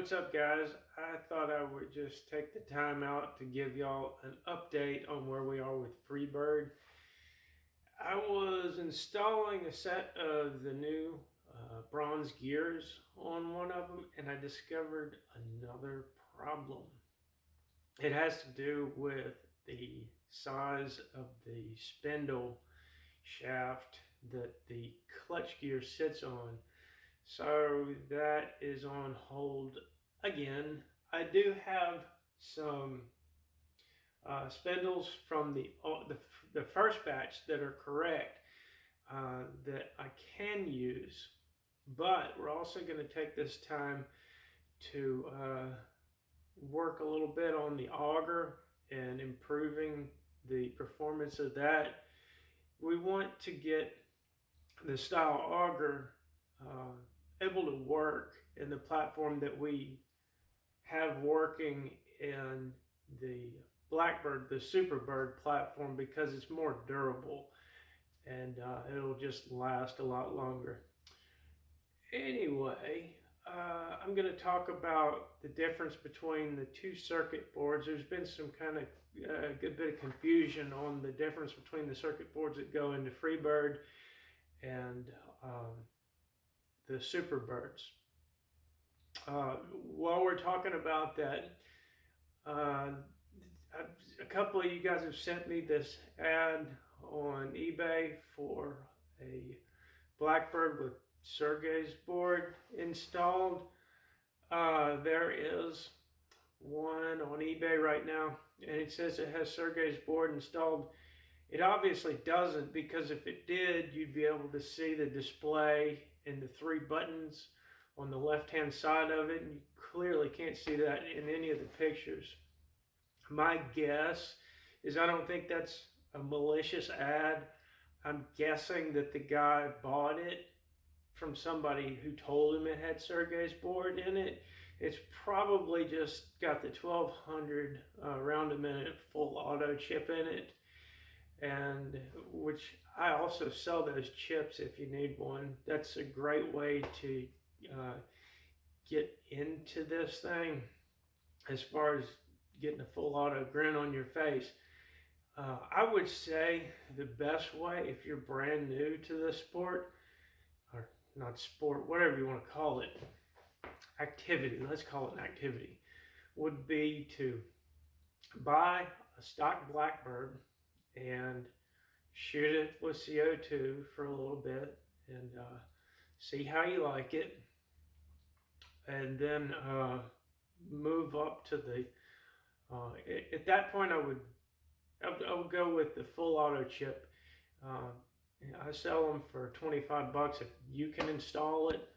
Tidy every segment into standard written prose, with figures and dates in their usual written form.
What's up, guys? I thought I would just take the time out to give y'all an update on where we are with Freebird. I was installing a set of the new bronze gears on one of them, and I discovered another problem. It has to do with the size of the spindle shaft that the clutch gear sits on. So that is on hold again. I do have some spindles from the first batch that are correct that I can use, but we're also going to take this time to work a little bit on the auger and improving the performance of that. We want to get the style auger uh, able to work in the platform that we have working in the Blackbird, the Superbird platform, because it's more durable and it'll just last a lot longer. Anyway, I'm going to talk about the difference between the two circuit boards. There's been some kind of good bit of confusion on the difference between the circuit boards that go into Freebird and the Superbirds. While we're talking about that, a couple of you guys have sent me this ad on eBay for a Blackbird with Sergey's board installed. There is one on eBay right now, and it says it has Sergey's board installed. It obviously doesn't, because if it did, you'd be able to see the display and the three buttons on the left-hand side of it, and you clearly can't see that in any of the pictures. My guess is I don't think that's a malicious ad. I'm guessing that the guy bought it from somebody who told him it had Sergey's board in it. It's probably just got the 1200 round a minute full auto chip in it, and which I also sell those chips if you need one. That's a great way to get into this thing as far as getting a full auto grin on your face. I would say the best way, if you're brand new to this sport, or not sport, whatever you want to call it, activity, let's call it an activity, would be to buy a stock Blackbird and shoot it with CO2 for a little bit and see how you like it, and then move up to the at that point I would go with the full auto chip. I sell them for 25 bucks. If you can install it,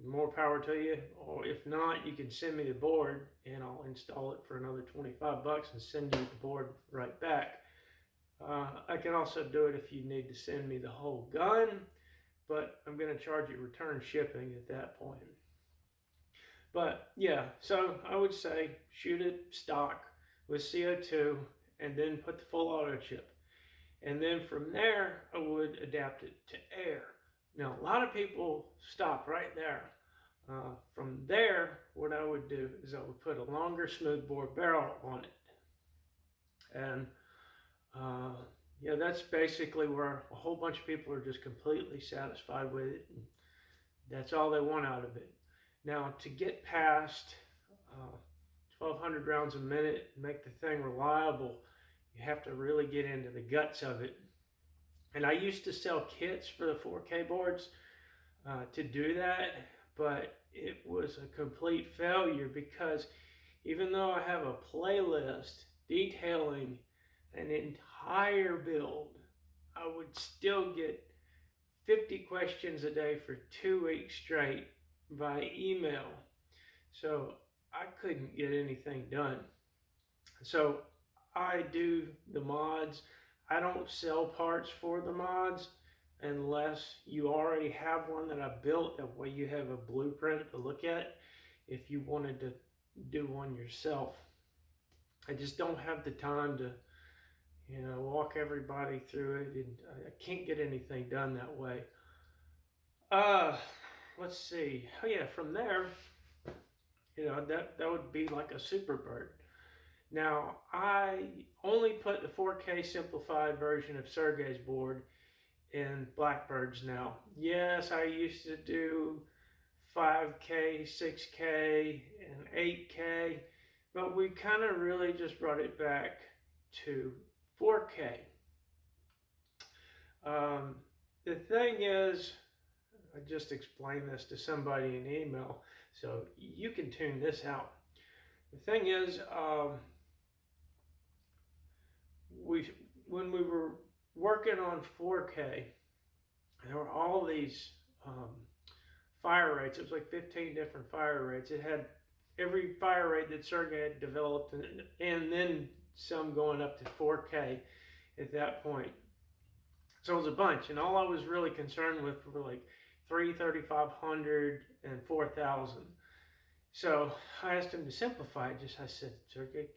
more power to you. Or if not, you can send me the board and I'll install it for another 25 bucks and send you the board right back. I can also do it if you need to send me the whole gun, but I'm going to charge you return shipping at that point. But yeah, so I would say shoot it stock with CO2 and then put the full auto chip. And then from there, I would adapt it to air. Now, a lot of people stop right there. From there, what I would do is I would put a longer smoothbore barrel on it. And yeah, that's basically where a whole bunch of people are just completely satisfied with it. And that's all they want out of it. Now, to get past 1,200 rounds a minute and make the thing reliable, you have to really get into the guts of it. And I used to sell kits for the 4K boards to do that, but it was a complete failure because even though I have a playlist detailing an entire build, I would still get 50 questions a day for 2 weeks straight by email. So I couldn't get anything done. So I do the mods. I don't sell parts for the mods unless you already have one that I built. That way you have a blueprint to look at if you wanted to do one yourself. I just don't have the time to, walk everybody through it, and I can't get anything done that way. Let's see. Oh yeah, from there, that would be like a super bird. Now, I only put the 4K simplified version of Sergey's board in Blackbirds now. Yes, I used to do 5K, 6K, and 8K, but we kind of really just brought it back to 4K. The thing is, I just explained this to somebody in email, so you can tune this out. The thing is, when we were working on 4K, there were all these fire rates. It was like 15 different fire rates. It had every fire rate that Sergey had developed, and then some going up to 4K at that point. So it was a bunch, and all I was really concerned with were like 3,500 and 4,000. So I asked him to simplify it. I said, Sergey,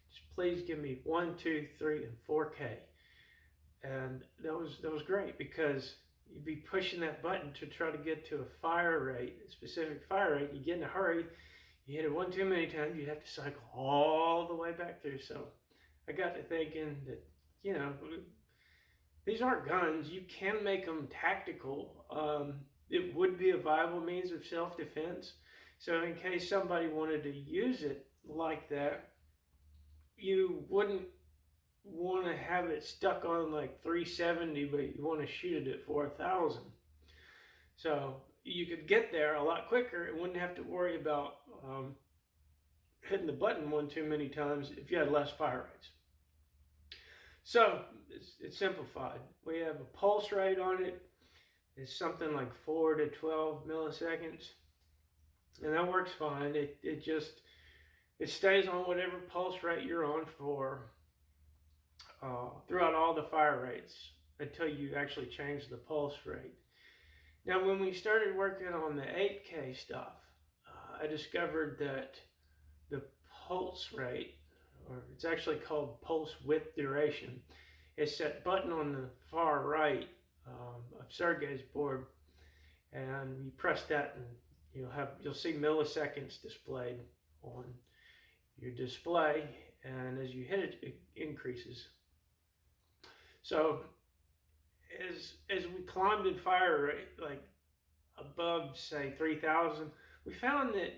just please give me 1, 2, 3, and 4K. And that was great, because you'd be pushing that button to try to get to a fire rate, a specific fire rate. You get in a hurry, you hit it one too many times, you'd have to cycle all the way back through. So I got to thinking that, these aren't guns. You can make them tactical. It would be a viable means of self-defense. So in case somebody wanted to use it like that, you wouldn't want to have it stuck on like 370, but you want to shoot it at 4,000. So you could get there a lot quicker and wouldn't have to worry about hitting the button one too many times if you had less fire rates. So it's simplified. We have a pulse rate on it. It's something like 4 to 12 milliseconds, and that works fine. It stays on whatever pulse rate you're on for throughout all the fire rates until you actually change the pulse rate. Now, when we started working on the 8K stuff, I discovered that the pulse rate, or it's actually called pulse width duration, is that button on the far right of Sergey's board, and you press that, and you'll see milliseconds displayed on your display, and as you hit it, it increases. So as we climbed in fire rate, like above, say, 3,000, we found that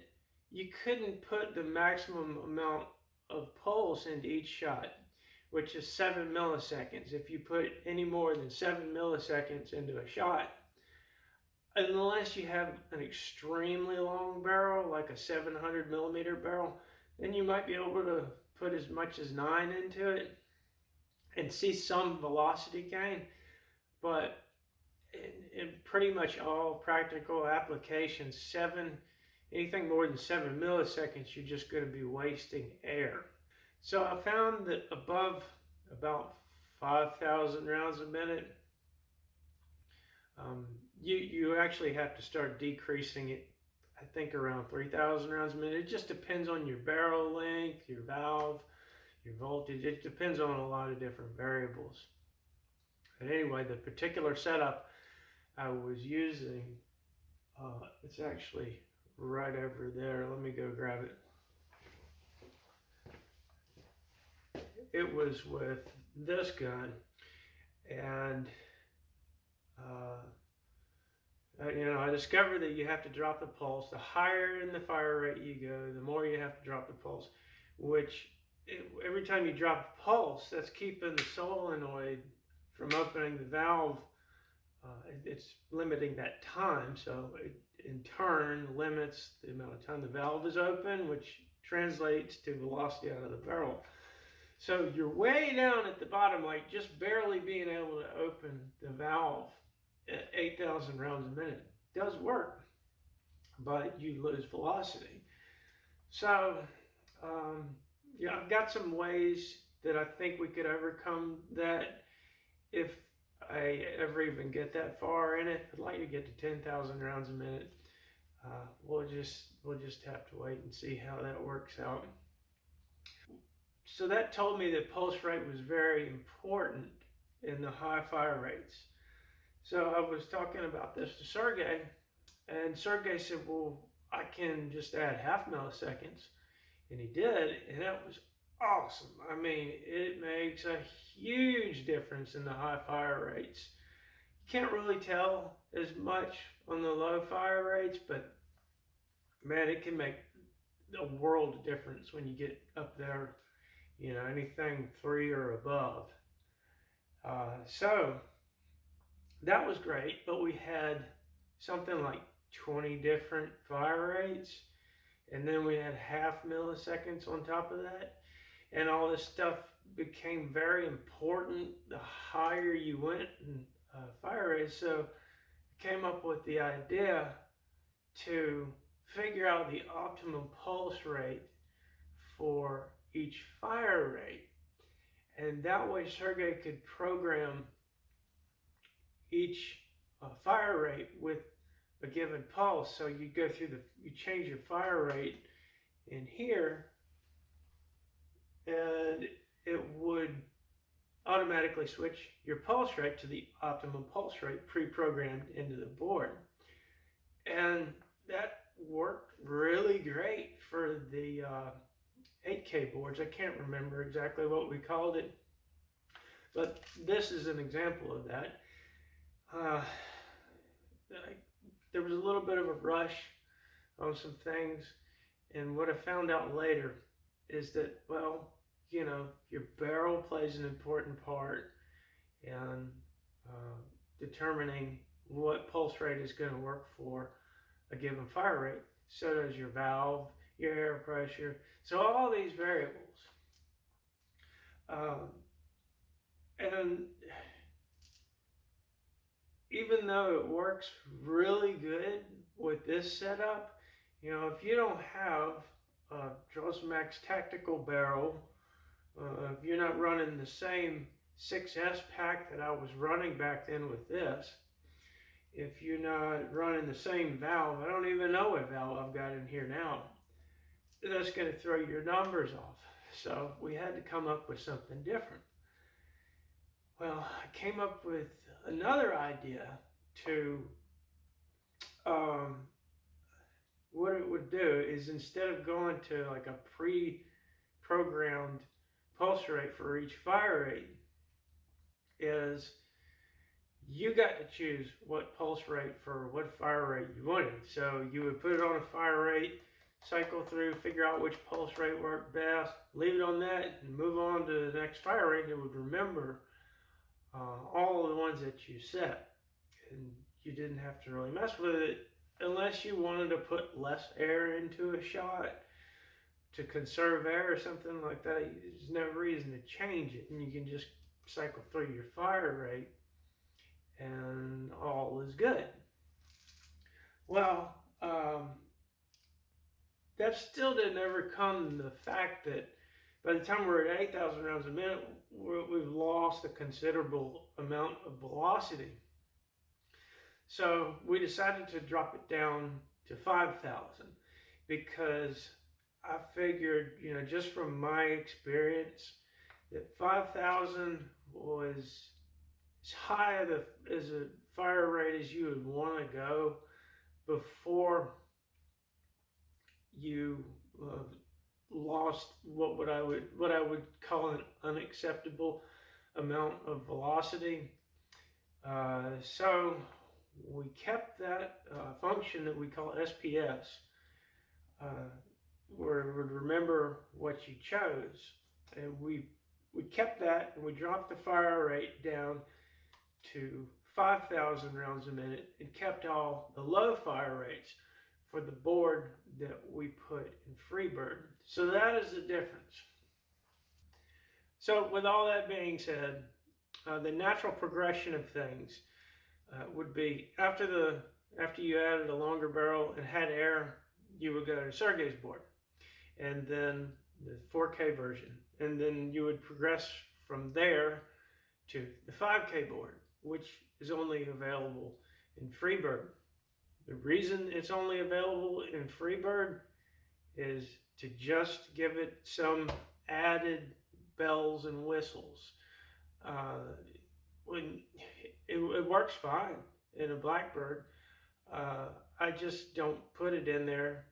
you couldn't put the maximum amount of pulse into each shot, which is 7 milliseconds. If you put any more than 7 milliseconds into a shot, unless you have an extremely long barrel, like a 700 millimeter barrel, then you might be able to put as much as 9 into it and see some velocity gain. But in pretty much all practical applications, anything more than 7 milliseconds, you're just going to be wasting air. So I found that above about 5,000 rounds a minute, you actually have to start decreasing it, I think around 3,000 rounds a minute. It just depends on your barrel length, your valve, your voltage. It depends on a lot of different variables. But anyway, the particular setup I was using, it's actually right over there. Let me go grab it. It was with this gun, and I discovered that you have to drop the pulse. The higher in the fire rate you go, the more you have to drop the pulse, which every time you drop the pulse, that's keeping the solenoid from opening the valve. It's limiting that time, so it in turn limits the amount of time the valve is open, which translates to velocity out of the barrel. So you're way down at the bottom, like just barely being able to open the valve at 8,000 rounds a minute. It does work, but you lose velocity. So I've got some ways that I think we could overcome that if I ever even get that far in it. I'd like to get to 10,000 rounds a minute. We'll just have to wait and see how that works out. So that told me that pulse rate was very important in the high fire rates. So I was talking about this to Sergey, and Sergey said, well, I can just add half milliseconds. And he did, and that was awesome. I mean, it makes a huge difference in the high fire rates. You can't really tell as much on the low fire rates, but man, it can make a world of difference when you get up there, anything 3 or above. So that was great, but we had something like 20 different fire rates, and then we had half milliseconds on top of that, and all this stuff became very important the higher you went in fire rates. So I came up with the idea to figure out the optimum pulse rate for each fire rate, and that way Sergey could program each fire rate with a given pulse. So you go through you change your fire rate in here, and it would automatically switch your pulse rate to the optimum pulse rate pre-programmed into the board. And that worked really great for the 8K boards. I can't remember exactly what we called it, but this is an example of that. There was a little bit of a rush on some things, and what I found out later is that, well, your barrel plays an important part in determining what pulse rate is going to work for a given fire rate. So does your valve, your air pressure, so all these variables. And even though it works really good with this setup, if you don't have a Max tactical barrel, if you're not running the same 6S pack that I was running back then with this, if you're not running the same valve, I don't even know what valve I've got in here now, that's going to throw your numbers off. So we had to come up with something different. Well, I came up with another idea to, what it would do is, instead of going to like a pre-programmed pulse rate for each fire rate, is you got to choose what pulse rate for what fire rate you wanted. So you would put it on a fire rate, cycle through, figure out which pulse rate worked best, leave it on that, and move on to the next fire rate. It would remember all of the ones that you set, and you didn't have to really mess with it unless you wanted to put less air into a shot to conserve air or something like that. There's no reason to change it, and you can just cycle through your fire rate and all is good. Well, that still didn't overcome the fact that by the time we're at 8,000 rounds a minute, we've lost a considerable amount of velocity. So we decided to drop it down to 5,000, because I figured, just from my experience, that 5,000 was as high as a fire rate as you would want to go before you lost what I would call an unacceptable amount of velocity. So we kept that function that we call SPS, where it would remember what you chose, and we kept that, and we dropped the fire rate down to 5,000 rounds a minute, and kept all the low fire rates for the board that we put in Freebird. So that is the difference. So with all that being said, the natural progression of things would be, after you added a longer barrel and had air, you would go to Sergey's board, and then the 4K version, and then you would progress from there to the 5K board, which is only available in Freebird. The reason it's only available in Freebird is to just give it some added bells and whistles. When it works fine in a Blackbird, I just don't put it in there,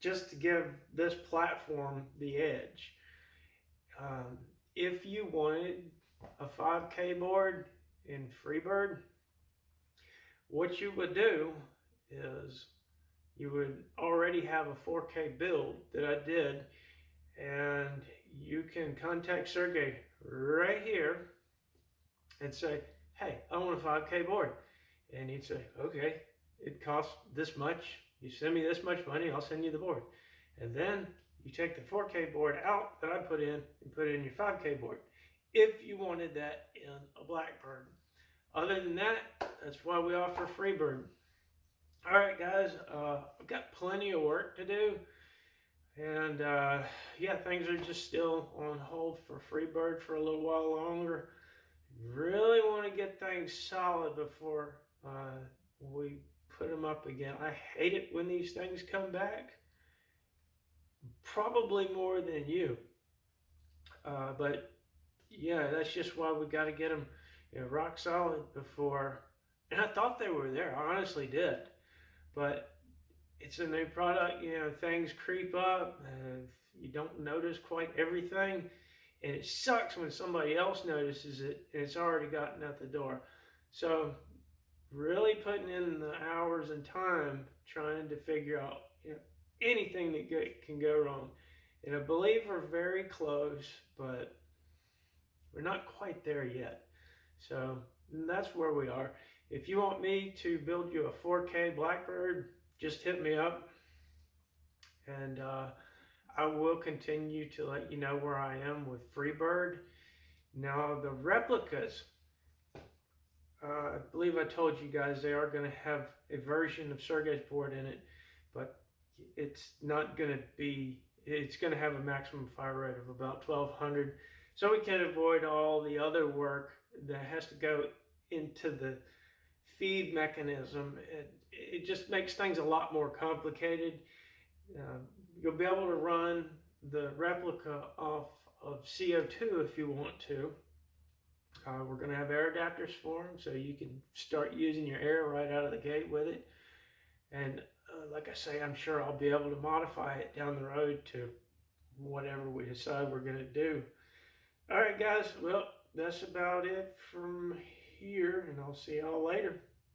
just to give this platform the edge. Um, if you wanted a 5K board in Freebird, what you would do is you would already have a 4K build that I did, and you can contact Sergey right here and say, hey, I want a 5K board. And he'd say, okay, it costs this much. You send me this much money, I'll send you the board. And then you take the 4K board out that I put in and put it in your 5K board, if you wanted that in a Blackbird. Other than that, that's why we offer Freebird. All right, guys, I've got plenty of work to do. And yeah, things are just still on hold for Freebird for a little while longer. Really want to get things solid before we put them up again. I hate it when these things come back, probably more than you. But yeah, that's just why we got to get them rock solid before. And I thought they were there. I honestly did. But it's a new product. Things creep up. You don't notice quite everything. And it sucks when somebody else notices it and it's already gotten out the door. So really putting in the hours and time trying to figure out anything that can go wrong. And I believe we're very close, but we're not quite there yet. So that's where we are. If you want me to build you a 4K Blackbird, just hit me up. And I will continue to let you know where I am with Freebird. Now the replicas, I believe I told you guys they are going to have a version of Sergey's board in it, but it's not going to be, it's going to have a maximum fire rate of about 1200. So we can avoid all the other work that has to go into the feed mechanism. It just makes things a lot more complicated. You'll be able to run the replica off of CO2 if you want to. We're going to have air adapters for them, so you can start using your air right out of the gate with it. And like I say, I'm sure I'll be able to modify it down the road to whatever we decide we're going to do. All right, guys. Well, that's about it from here, and I'll see y'all later.